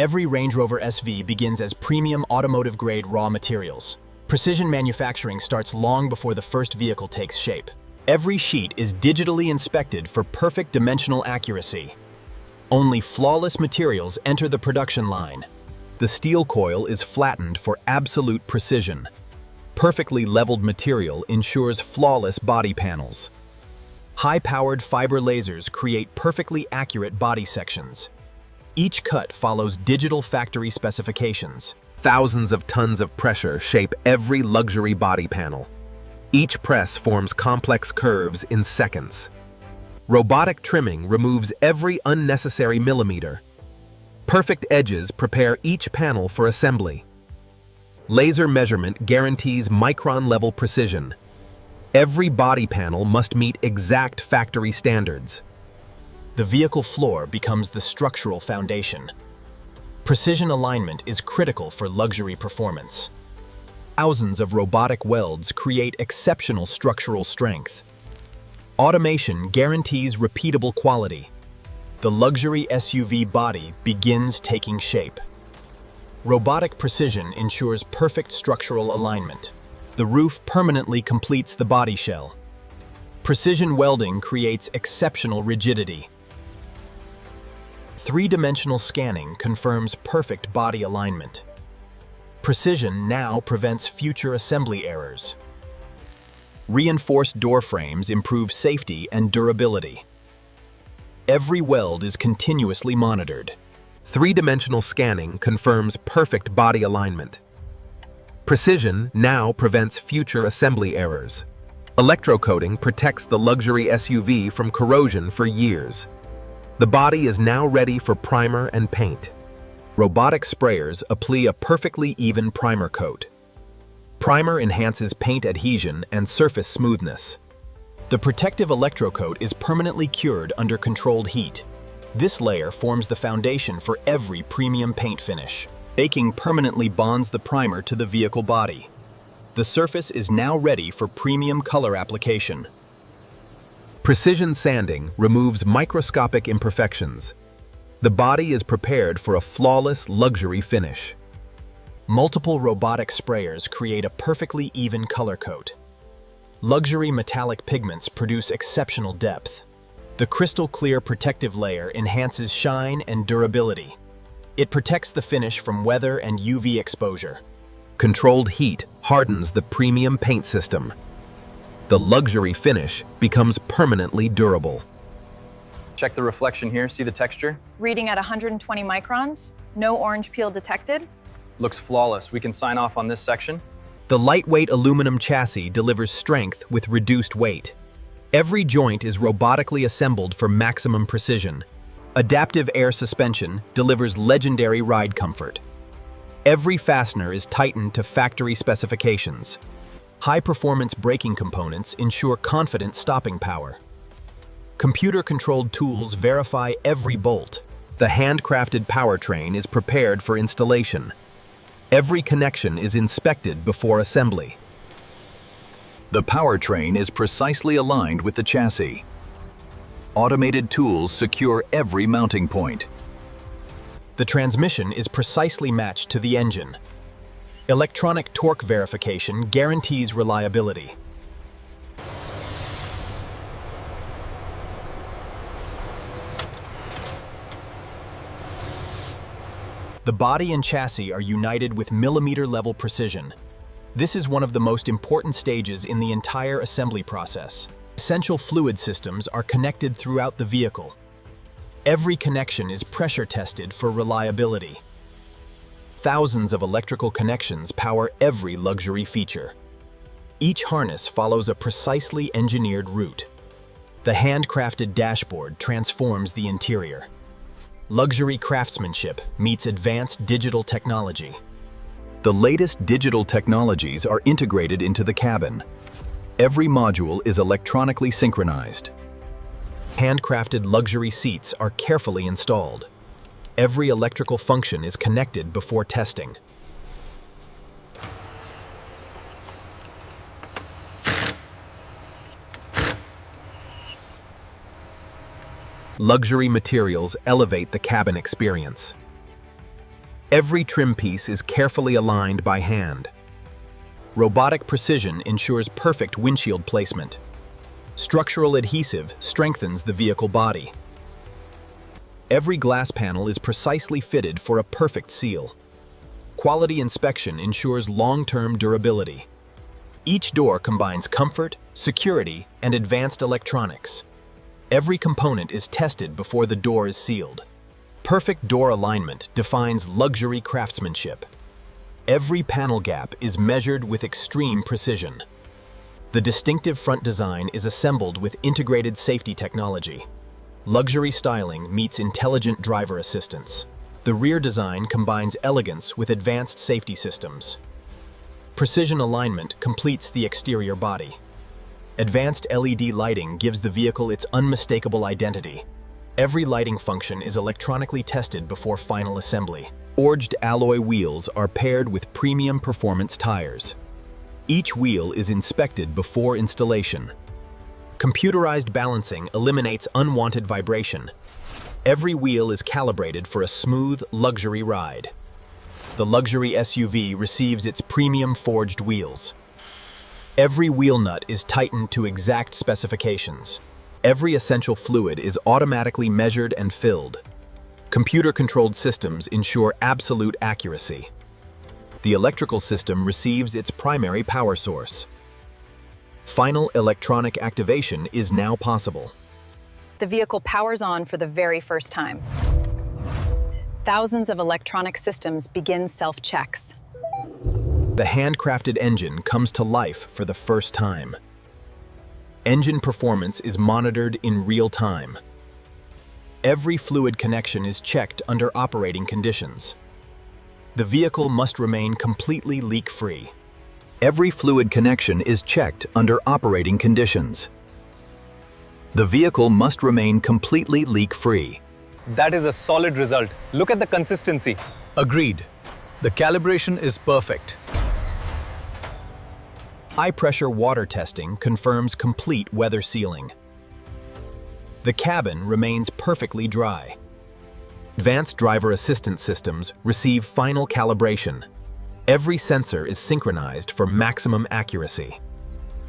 Every Range Rover SV begins as premium automotive-grade raw materials. Precision manufacturing starts long before the first vehicle takes shape. Every sheet is digitally inspected for perfect dimensional accuracy. Only flawless materials enter the production line. The steel coil is flattened for absolute precision. Perfectly leveled material ensures flawless body panels. High-powered fiber lasers create perfectly accurate body sections. Each cut follows digital factory specifications. Thousands of tons of pressure shape every luxury body panel. Each press forms complex curves in seconds. Robotic trimming removes every unnecessary millimeter. Perfect edges prepare each panel for assembly. Laser measurement guarantees micron-level precision. Every body panel must meet exact factory standards. The vehicle floor becomes the structural foundation. Precision alignment is critical for luxury performance. Thousands of robotic welds create exceptional structural strength. Automation guarantees repeatable quality. The luxury SUV body begins taking shape. Robotic precision ensures perfect structural alignment. The roof permanently completes the body shell. Precision welding creates exceptional rigidity. Three-dimensional scanning confirms perfect body alignment. Precision now prevents future assembly errors. Reinforced door frames improve safety and durability. Every weld is continuously monitored. Three-dimensional scanning confirms perfect body alignment. Precision now prevents future assembly errors. Electrocoating protects the luxury SUV from corrosion for years. The body is now ready for primer and paint. Robotic sprayers apply a perfectly even primer coat. Primer enhances paint adhesion and surface smoothness. The protective electrocoat is permanently cured under controlled heat. This layer forms the foundation for every premium paint finish. Baking permanently bonds the primer to the vehicle body. The surface is now ready for premium color application. Precision sanding removes microscopic imperfections. The body is prepared for a flawless luxury finish. Multiple robotic sprayers create a perfectly even color coat. Luxury metallic pigments produce exceptional depth. The crystal-clear protective layer enhances shine and durability. It protects the finish from weather and UV exposure. Controlled heat hardens the premium paint system. The luxury finish becomes permanently durable. Check the reflection here, see the texture? Reading at 120 microns, no orange peel detected. Looks flawless. We can sign off on this section. The lightweight aluminum chassis delivers strength with reduced weight. Every joint is robotically assembled for maximum precision. Adaptive air suspension delivers legendary ride comfort. Every fastener is tightened to factory specifications. High-performance braking components ensure confident stopping power. Computer-controlled tools verify every bolt. The handcrafted powertrain is prepared for installation. Every connection is inspected before assembly. The powertrain is precisely aligned with the chassis. Automated tools secure every mounting point. The transmission is precisely matched to the engine. Electronic torque verification guarantees reliability. The body and chassis are united with millimeter-level precision. This is one of the most important stages in the entire assembly process. Essential fluid systems are connected throughout the vehicle. Every connection is pressure tested for reliability. Thousands of electrical connections power every luxury feature. Each harness follows a precisely engineered route. The handcrafted dashboard transforms the interior. Luxury craftsmanship meets advanced digital technology. The latest digital technologies are integrated into the cabin. Every module is electronically synchronized. Handcrafted luxury seats are carefully installed. Every electrical function is connected before testing. Luxury materials elevate the cabin experience. Every trim piece is carefully aligned by hand. Robotic precision ensures perfect windshield placement. Structural adhesive strengthens the vehicle body. Every glass panel is precisely fitted for a perfect seal. Quality inspection ensures long-term durability. Each door combines comfort, security, and advanced electronics. Every component is tested before the door is sealed. Perfect door alignment defines luxury craftsmanship. Every panel gap is measured with extreme precision. The distinctive front design is assembled with integrated safety technology. Luxury styling meets intelligent driver assistance. The rear design combines elegance with advanced safety systems. Precision alignment completes the exterior body. Advanced LED lighting gives the vehicle its unmistakable identity. Every lighting function is electronically tested before final assembly. Forged alloy wheels are paired with premium performance tires. Each wheel is inspected before installation. Computerized balancing eliminates unwanted vibration. Every wheel is calibrated for a smooth, luxury ride. The luxury SUV receives its premium forged wheels. Every wheel nut is tightened to exact specifications. Every essential fluid is automatically measured and filled. Computer-controlled systems ensure absolute accuracy. The electrical system receives its primary power source. Final electronic activation is now possible. The vehicle powers on for the very first time. Thousands of electronic systems begin self-checks. The handcrafted engine comes to life for the first time. Engine performance is monitored in real time. Every fluid connection is checked under operating conditions. The vehicle must remain completely leak-free. Every fluid connection is checked under operating conditions. The vehicle must remain completely leak-free. That is a solid result. Look at the consistency. Agreed. The calibration is perfect. High-pressure water testing confirms complete weather sealing. The cabin remains perfectly dry. Advanced driver assistance systems receive final calibration. Every sensor is synchronized for maximum accuracy.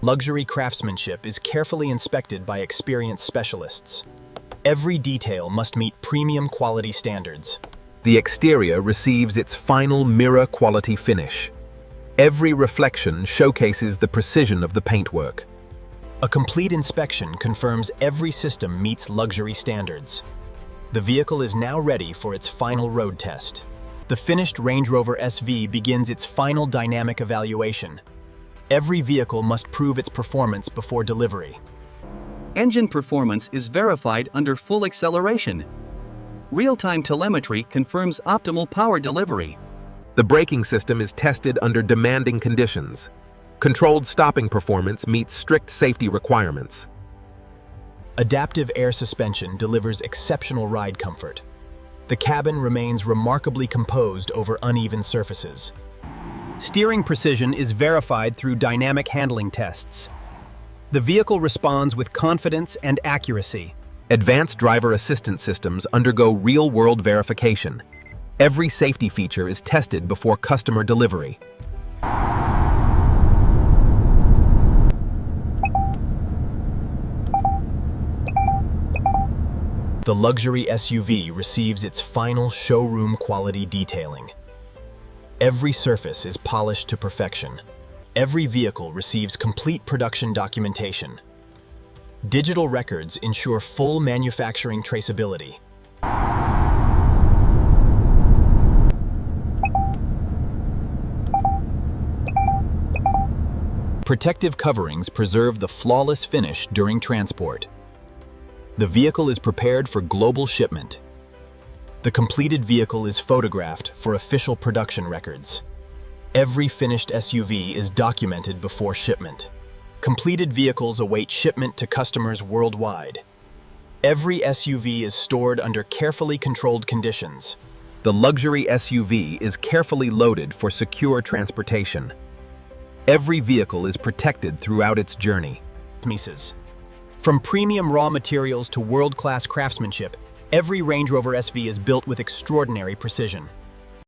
Luxury craftsmanship is carefully inspected by experienced specialists. Every detail must meet premium quality standards. The exterior receives its final mirror quality finish. Every reflection showcases the precision of the paintwork. A complete inspection confirms every system meets luxury standards. The vehicle is now ready for its final road test. The finished Range Rover SV begins its final dynamic evaluation. Every vehicle must prove its performance before delivery. Engine performance is verified under full acceleration. Real-time telemetry confirms optimal power delivery. The braking system is tested under demanding conditions. Controlled stopping performance meets strict safety requirements. Adaptive air suspension delivers exceptional ride comfort. The cabin remains remarkably composed over uneven surfaces. Steering precision is verified through dynamic handling tests. The vehicle responds with confidence and accuracy. Advanced driver assistance systems undergo real-world verification. Every safety feature is tested before customer delivery. The luxury SUV receives its final showroom quality detailing. Every surface is polished to perfection. Every vehicle receives complete production documentation. Digital records ensure full manufacturing traceability. Protective coverings preserve the flawless finish during transport. The vehicle is prepared for global shipment. The completed vehicle is photographed for official production records. Every finished SUV is documented before shipment. Completed vehicles await shipment to customers worldwide. Every SUV is stored under carefully controlled conditions. The luxury SUV is carefully loaded for secure transportation. Every vehicle is protected throughout its journey. From premium raw materials to world-class craftsmanship, every Range Rover SV is built with extraordinary precision.